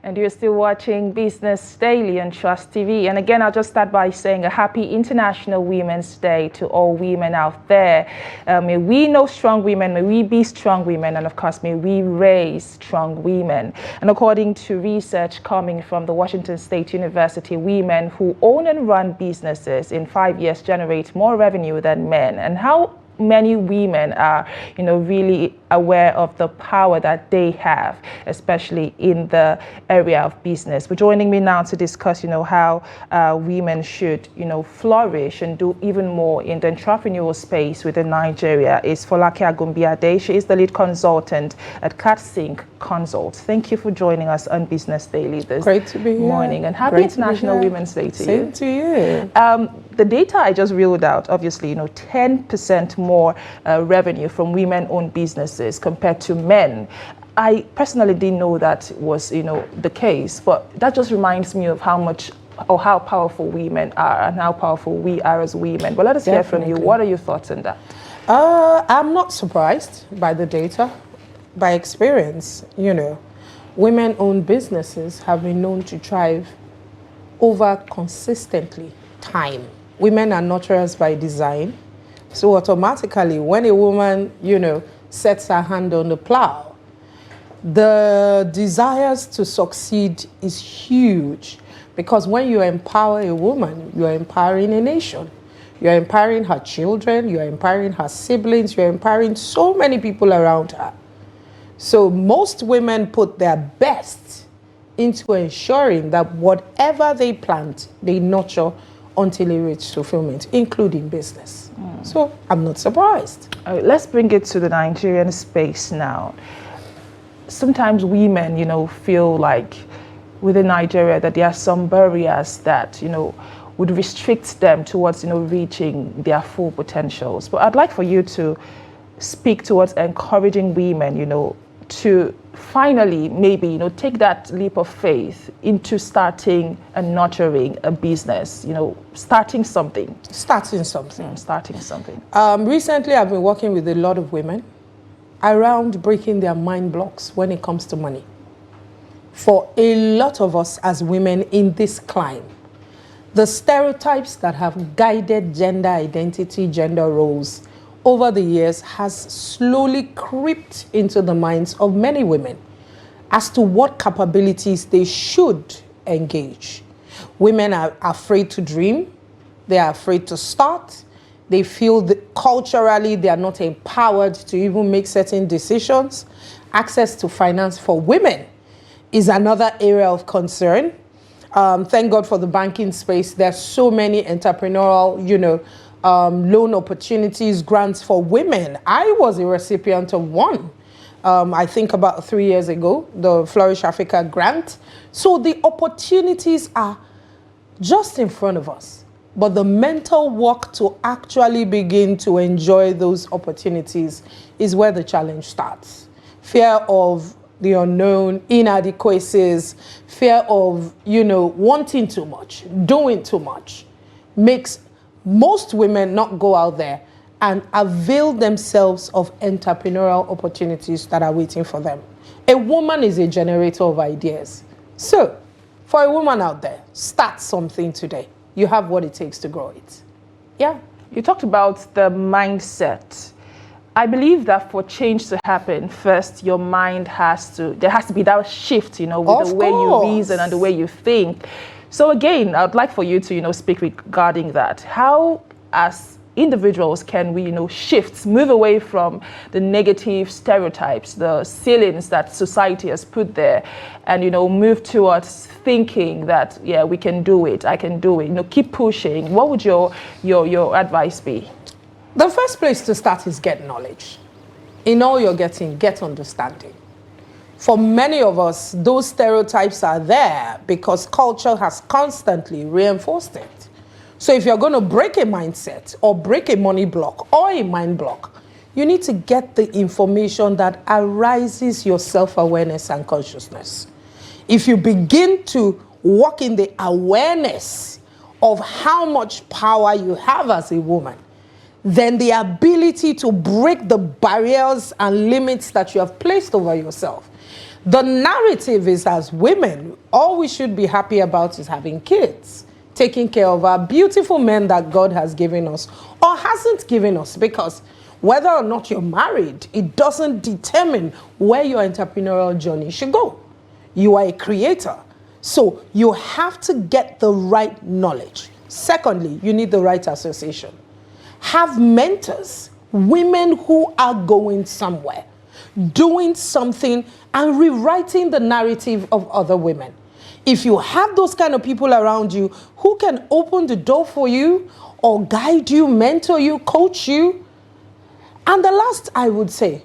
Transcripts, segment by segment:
And you're still watching Business Daily on Trust TV. And again, I'll just start by saying a happy International Women's Day to all women out there. May we know strong women, may we be strong women, and of course, may we raise strong women. And according to research coming from the Washington State University, women who own and run businesses in 5 years generate more revenue than men. And how many women are, really aware of the power that they have, especially in the area of business. But joining me now to discuss, how women should, flourish and do even more in the entrepreneurial space within Nigeria is Folake Agunbiade. She is the lead consultant at CatSync Consult. Thank you for joining us on Business Daily this morning. And happy International Women's Day to you. Same to you. The data I just reeled out, obviously, 10% more revenue from women-owned businesses compared to men. I personally didn't know that was, the case, but that just reminds me of how much or how powerful women are and how powerful we are as women. But let us hear from you. What are your thoughts on that? I'm not surprised by the data. By experience, women-owned businesses have been known to thrive over consistently time. Women are nurturers by design. So automatically, when a woman, sets her hand on the plow, the desires to succeed is huge. Because when you empower a woman, you are empowering a nation. You're empowering her children, you're empowering her siblings, you're empowering so many people around her. So most women put their best into ensuring that whatever they plant, they nurture until it reaches fulfillment, including business. So I'm not surprised. Let's bring it to the Nigerian space now. Sometimes women, feel like within Nigeria that there are some barriers that, would restrict them towards, reaching their full potentials. But I'd like for you to speak towards encouraging women, to finally maybe, take that leap of faith into starting and nurturing a business, starting something. Starting something. Starting something. Recently, I've been working with a lot of women around breaking their mind blocks when it comes to money. For a lot of us as women in this climb, the stereotypes that have guided gender identity, gender roles over the years has slowly crept into the minds of many women as to what capabilities they should engage. Women are afraid to dream. They are afraid to start. They feel that culturally they are not empowered to even make certain decisions. Access to finance for women is another area of concern. Thank God for the banking space. There's so many entrepreneurial, loan opportunities, grants for women. I was a recipient of one, I think about 3 years ago, the Flourish Africa grant. So the opportunities are just in front of us. But the mental work to actually begin to enjoy those opportunities is where the challenge starts. Fear of the unknown, inadequacies, fear of, wanting too much, doing too much, makes most women not go out there and avail themselves of entrepreneurial opportunities that are waiting for them. A woman is a generator of ideas. So, for a woman out there, start something today. You have what it takes to grow it. Yeah. You talked about the mindset. I believe that for change to happen, first, your mind there has to be that shift, with the way you reason and the way you think. So again, I'd like for you to, speak regarding that. How, as individuals, can we, shift, move away from the negative stereotypes, the ceilings that society has put there, and, move towards thinking that, yeah, we can do it, I can do it, keep pushing. What would your advice be? The first place to start is get knowledge. In all you're getting, get understanding. For many of us, those stereotypes are there because culture has constantly reinforced it. So if you're going to break a mindset or break a money block or a mind block, you need to get the information that arises your self-awareness and consciousness. If you begin to walk in the awareness of how much power you have as a woman, then the ability to break the barriers and limits that you have placed over yourself, The narrative is, as women, all we should be happy about is having kids, taking care of our beautiful men that God has given us or hasn't given us, because whether or not you're married, it doesn't determine where your entrepreneurial journey should go. You are a creator, so you have to get the right knowledge. Secondly, you need the right association. Have mentors, women who are going somewhere, doing something and rewriting the narrative of other women. If you have those kind of people around you who can open the door for you or guide you, mentor you, coach you. And the last I would say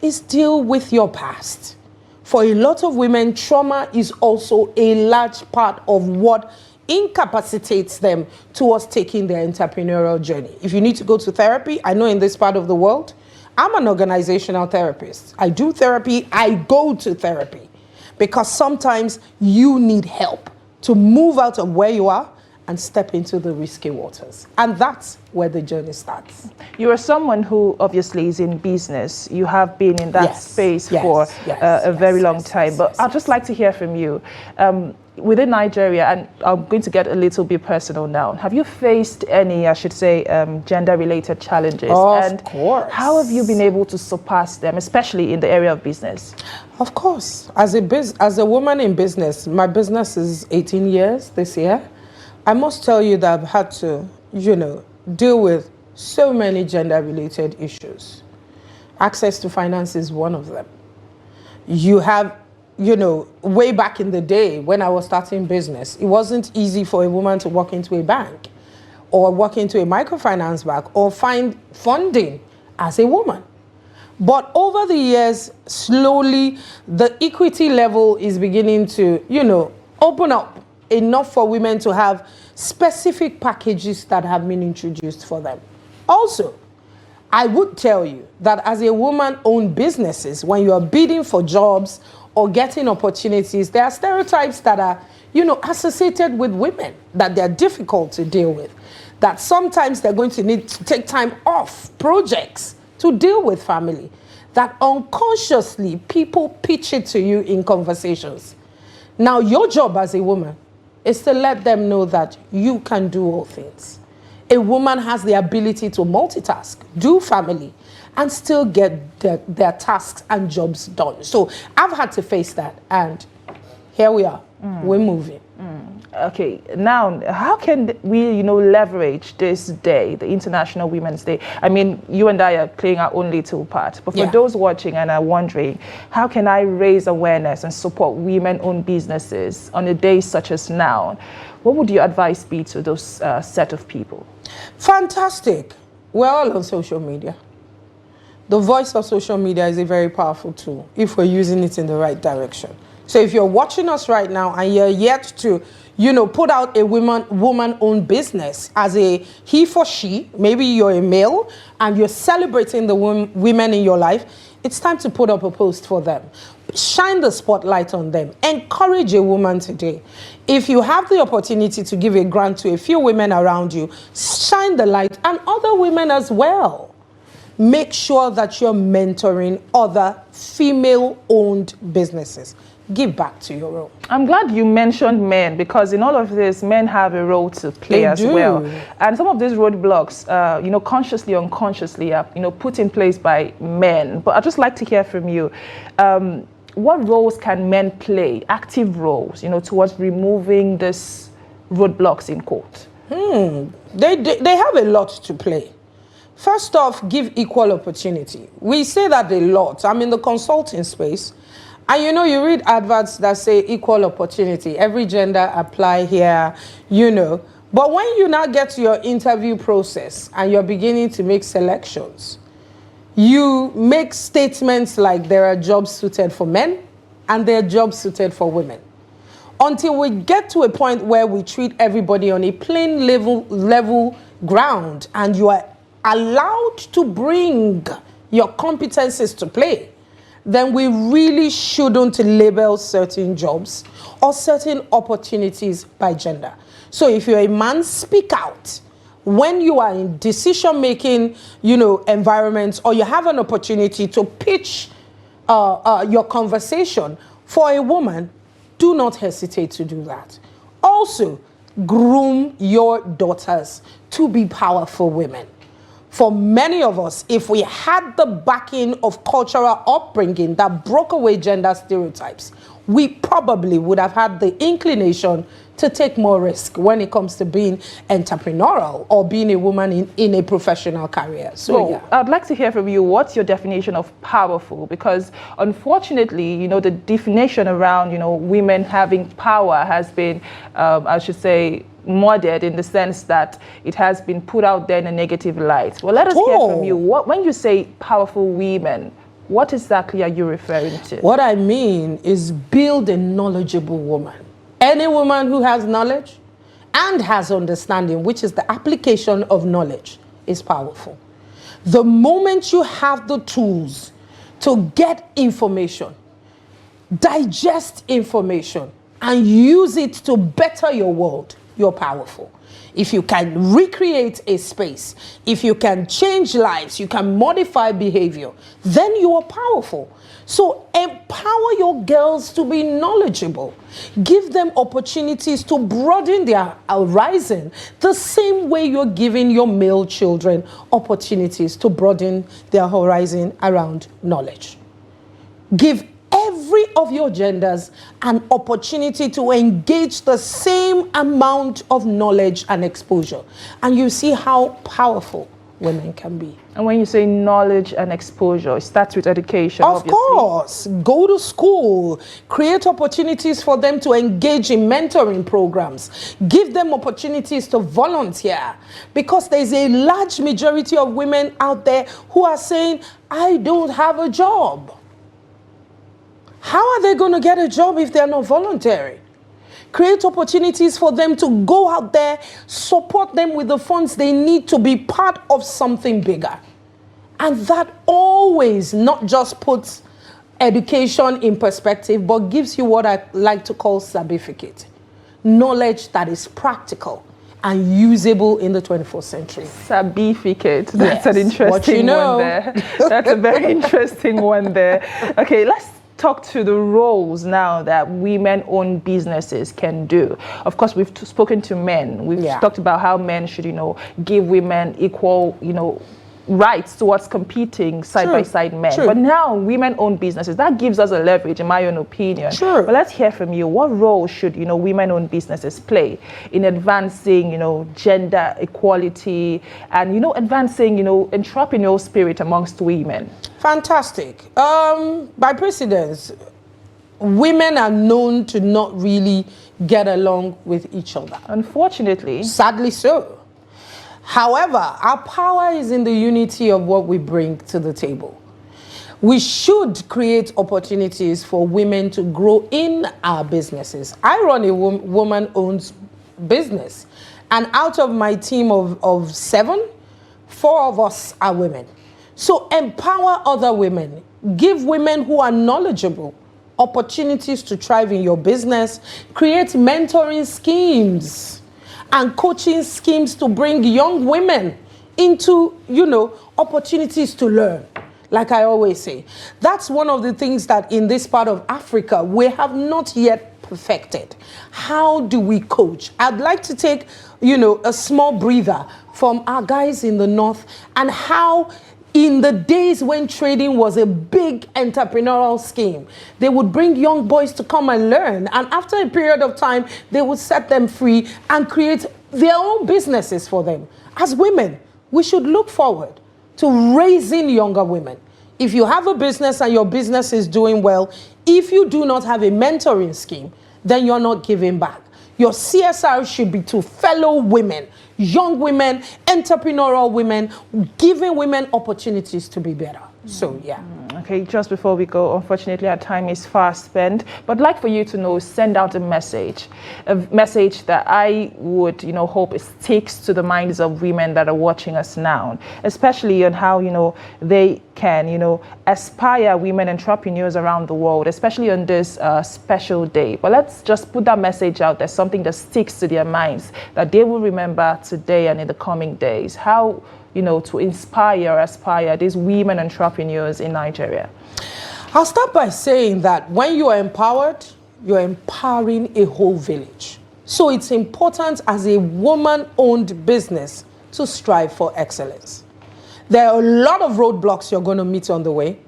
is deal with your past. For a lot of women, trauma is also a large part of what incapacitates them towards taking their entrepreneurial journey. If you need to go to therapy, I know in this part of the world, I'm an organizational therapist. I do therapy, I go to therapy, because sometimes you need help to move out of where you are and step into the risky waters. And that's where the journey starts. You are someone who obviously is in business. You have been in that space for a very long time. But I'd just like to hear from you. Within Nigeria, and I'm going to get a little bit personal now, have you faced any, I should say, gender-related challenges? Of course. How have you been able to surpass them, especially in the area of business? Of course. As a woman in business, my business is 18 years this year. I must tell you that I've had to, deal with so many gender-related issues. Access to finance is one of them. You have, way back in the day when I was starting business, it wasn't easy for a woman to walk into a bank or walk into a microfinance bank or find funding as a woman. But over the years, slowly, the equity level is beginning to, open up enough for women to have specific packages that have been introduced for them. Also, I would tell you that as a woman-owned businesses, when you are bidding for jobs or getting opportunities, there are stereotypes that are, associated with women that they're difficult to deal with. That sometimes they're going to need to take time off projects to deal with family. That unconsciously people pitch it to you in conversations. Now, your job as a woman is to let them know that you can do all things. A woman has the ability to multitask, do family, and still get their tasks and jobs done. So I've had to face that, and here we are. We're moving. Okay, now how can we, leverage this day, the International Women's Day? I mean, you and I are playing our own little part, but for those watching and are wondering, how can I raise awareness and support women-owned businesses on a day such as now? What would your advice be to those set of people? Fantastic. We're all on social media. The voice of social media is a very powerful tool if we're using it in the right direction. So if you're watching us right now and you're yet to, put out a woman-owned business as a he for she, maybe you're a male and you're celebrating the women in your life, it's time to put up a post for them. Shine the spotlight on them. Encourage a woman today. If you have the opportunity to give a grant to a few women around you, shine the light, and other women as well. Make sure that you're mentoring other female-owned businesses. Give back to your role. I'm glad you mentioned men, because in all of this, men have a role to play as well. And some of these roadblocks, consciously, unconsciously, are, put in place by men. But I'd just like to hear from you. What roles can men play, active roles, towards removing these roadblocks in quote? They have a lot to play. First off, give equal opportunity. We say that a lot. I'm in the consulting space. And you read adverts that say equal opportunity, every gender apply here, But when you now get to your interview process and you're beginning to make selections, you make statements like there are jobs suited for men and there are jobs suited for women. Until we get to a point where we treat everybody on a plain level ground and you are allowed to bring your competencies to play, then we really shouldn't label certain jobs or certain opportunities by gender. So if you're a man, speak out. When you are in decision-making, environments, or you have an opportunity to pitch your conversation. For a woman, do not hesitate to do that. Also, groom your daughters to be powerful women. For many of us, if we had the backing of cultural upbringing that broke away gender stereotypes, we probably would have had the inclination to take more risk when it comes to being entrepreneurial or being a woman in a professional career. So, yeah. I'd like to hear from you. What's your definition of powerful? Because unfortunately, the definition around, women having power has been, I should say, muddied in the sense that it has been put out there in a negative light. Well, let us hear from you. When you say powerful women, what exactly are you referring to? What I mean is build a knowledgeable woman. Any woman who has knowledge and has understanding, which is the application of knowledge, is powerful. The moment you have the tools to get information, digest information, and use it to better your world, you're powerful. If you can recreate a space, if you can change lives, you can modify behavior, then you are powerful. So empower your girls to be knowledgeable. Give them opportunities to broaden their horizon the same way you're giving your male children opportunities to broaden their horizon around knowledge. Give every of your genders an opportunity to engage the same amount of knowledge and exposure. And you see how powerful women can be. And when you say knowledge and exposure, it starts with education, obviously. Of course. Go to school. Create opportunities for them to engage in mentoring programs. Give them opportunities to volunteer. Because there's a large majority of women out there who are saying, I don't have a job. How are they going to get a job if they're not voluntary? Create opportunities for them to go out there, support them with the funds they need to be part of something bigger. And that always not just puts education in perspective, but gives you what I like to call certificate. Knowledge that is practical and usable in the 21st century. Certificate. That's an interesting one there. That's a very interesting one there. Okay, let's talk to the roles now that women-owned businesses can do. Of course, we've spoken to men. We've talked about how men should, give women equal, rights towards competing side-by-side men. But now women-owned businesses, that gives us a leverage, in my own opinion. But let's hear from you. What role should, women-owned businesses play in advancing, gender equality and, advancing, entrepreneurial spirit amongst women? Fantastic. By precedence, women are known to not really get along with each other. Unfortunately. Sadly so. However, our power is in the unity of what we bring to the table. We should create opportunities for women to grow in our businesses. I run a woman-owned business, and out of my team of 7, 4 of us are women. So empower other women. Give women who are knowledgeable opportunities to thrive in your business. Create mentoring schemes and coaching schemes to bring young women into, opportunities to learn. Like I always say, that's one of the things that in this part of Africa, we have not yet perfected. How do we coach? I'd like to take, a small breather from our guys in the north and how in the days when trading was a big entrepreneurial scheme, they would bring young boys to come and learn. And after a period of time, they would set them free and create their own businesses for them. As women, we should look forward to raising younger women. If you have a business and your business is doing well, if you do not have a mentoring scheme, then you're not giving back. Your CSR should be to fellow women, young women, entrepreneurial women, giving women opportunities to be better. So, yeah. Okay, just before we go, unfortunately, our time is fast spent. But I'd like for you to send out a message that I would, hope it sticks to the minds of women that are watching us now, especially on how, they can, aspire women entrepreneurs around the world, especially on this special day. But let's just put that message out there, something that sticks to their minds, that they will remember today and in the coming days. How to aspire these women entrepreneurs in Nigeria? I'll start by saying that when you are empowered, you're empowering a whole village. So it's important as a woman-owned business to strive for excellence. There are a lot of roadblocks you're going to meet on the way,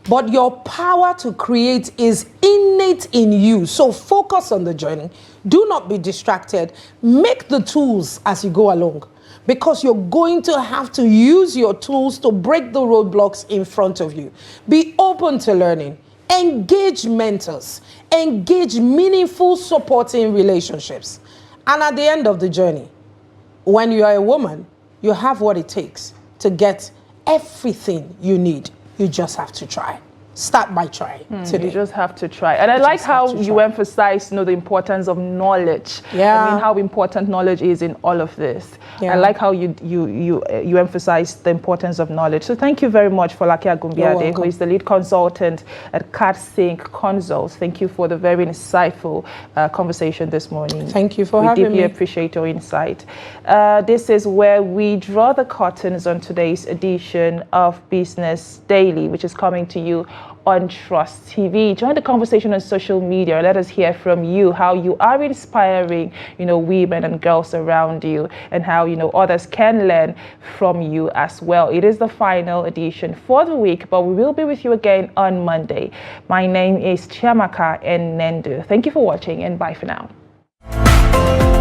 but your power to create is innate in you. So focus on the journey. Do not be distracted. Make the tools as you go along, because you're going to have to use your tools to break the roadblocks in front of you. Be open to learning. Engage mentors. Engage meaningful supporting relationships. And at the end of the journey, when you are a woman, you have what it takes to get everything you need. You just have to try. Start by trying today. You just have to try. And I like how you emphasize, the importance of knowledge. Yeah. I mean, how important knowledge is in all of this. Yeah. I like how you emphasize the importance of knowledge. So thank you very much, Folake Agunbiade, who is the lead consultant at CADSync Consults. Thank you for the very insightful conversation this morning. Thank you for having me. We deeply appreciate your insight. This is where we draw the curtains on today's edition of Business Daily, which is coming to you on Trust TV. Join the conversation on social media. Let us hear from you how you are inspiring, women and girls around you, and how, others can learn from you as well. It is the final edition for the week, but we will be with you again on Monday. My name is Chiamaka Enendu. Thank you for watching, and bye for now.